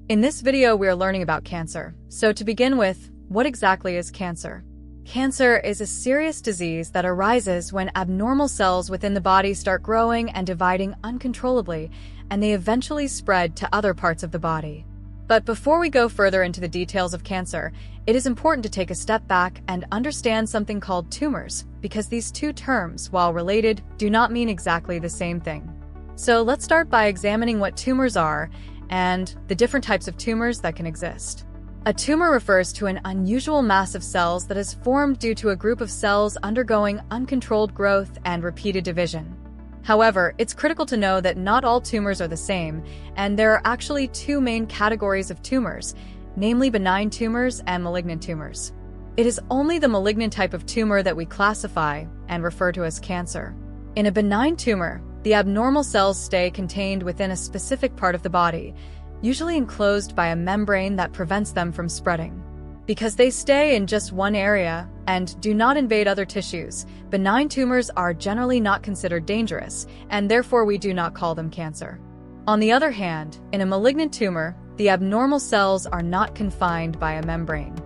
In this video, we are learning about cancer. So to begin with, what exactly is cancer? Cancer is a serious disease that arises when abnormal cells within the body start growing and dividing uncontrollably, and they eventually spread to other parts of the body. But before we go further into the details of cancer, it is important to take a step back and understand something called tumors, because these two terms, while related, do not mean exactly the same thing. So let's start by examining what tumors are and the different types of tumors that can exist. A tumor refers to an unusual mass of cells that is formed due to a group of cells undergoing uncontrolled growth and repeated division. However, it's critical to know that not all tumors are the same, and there are actually two main categories of tumors, namely benign tumors and malignant tumors. It is only the malignant type of tumor that we classify and refer to as cancer. In a benign tumor, the abnormal cells stay contained within a specific part of the body, usually enclosed by a membrane that prevents them from spreading. Because they stay in just one area and do not invade other tissues, benign tumors are generally not considered dangerous, and therefore we do not call them cancer. On the other hand, in a malignant tumor, the abnormal cells are not confined by a membrane.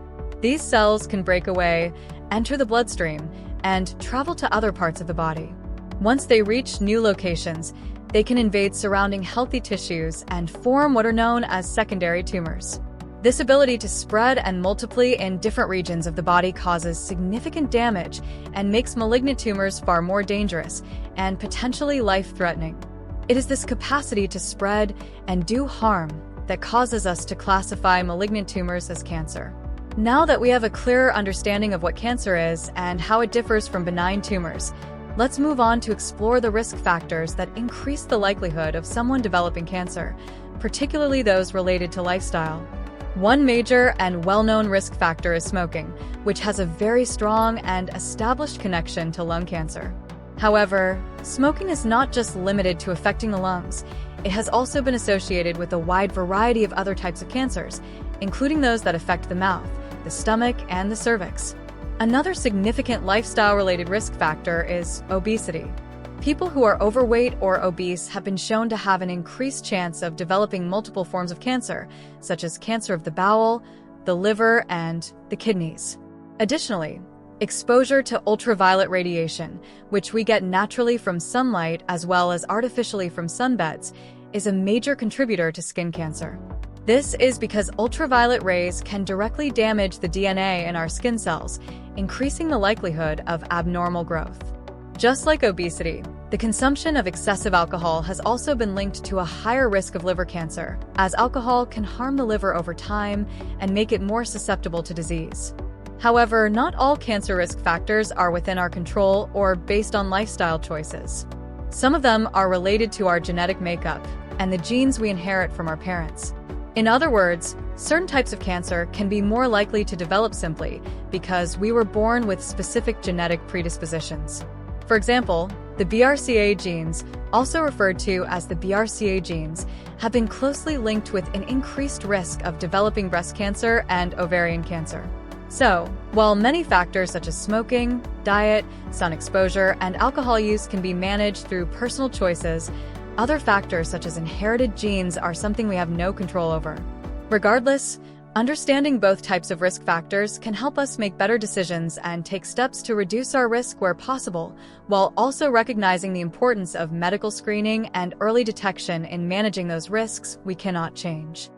These cells can break away, enter the bloodstream, and travel to other parts of the body. Once they reach new locations, they can invade surrounding healthy tissues and form what are known as secondary tumors. This ability to spread and multiply in different regions of the body causes significant damage and makes malignant tumors far more dangerous and potentially life-threatening. It is this capacity to spread and do harm that causes us to classify malignant tumors as cancer. Now that we have a clearer understanding of what cancer is and how it differs from benign tumors, let's move on to explore the risk factors that increase the likelihood of someone developing cancer, particularly those related to lifestyle. One major and well-known risk factor is smoking, which has a very strong and established connection to lung cancer. However, smoking is not just limited to affecting the lungs. It has also been associated with a wide variety of other types of cancers, including those that affect the mouth, the stomach, and the cervix. Another significant lifestyle-related risk factor is obesity. People who are overweight or obese have been shown to have an increased chance of developing multiple forms of cancer, such as cancer of the bowel, the liver, and the kidneys. Additionally, exposure to ultraviolet radiation, which we get naturally from sunlight as well as artificially from sunbeds, is a major contributor to skin cancer. This is because ultraviolet rays can directly damage the DNA in our skin cells, increasing the likelihood of abnormal growth. Just like obesity, the consumption of excessive alcohol has also been linked to a higher risk of liver cancer, as alcohol can harm the liver over time and make it more susceptible to disease. However, not all cancer risk factors are within our control or based on lifestyle choices. Some of them are related to our genetic makeup and the genes we inherit from our parents. In other words, certain types of cancer can be more likely to develop simply because we were born with specific genetic predispositions. For example, the BRCA genes, also referred to as the BRCA genes, have been closely linked with an increased risk of developing breast cancer and ovarian cancer. So, while many factors such as smoking, diet, sun exposure, and alcohol use can be managed through personal choices, other factors such as inherited genes are something we have no control over. Regardless, understanding both types of risk factors can help us make better decisions and take steps to reduce our risk where possible, while also recognizing the importance of medical screening and early detection in managing those risks we cannot change.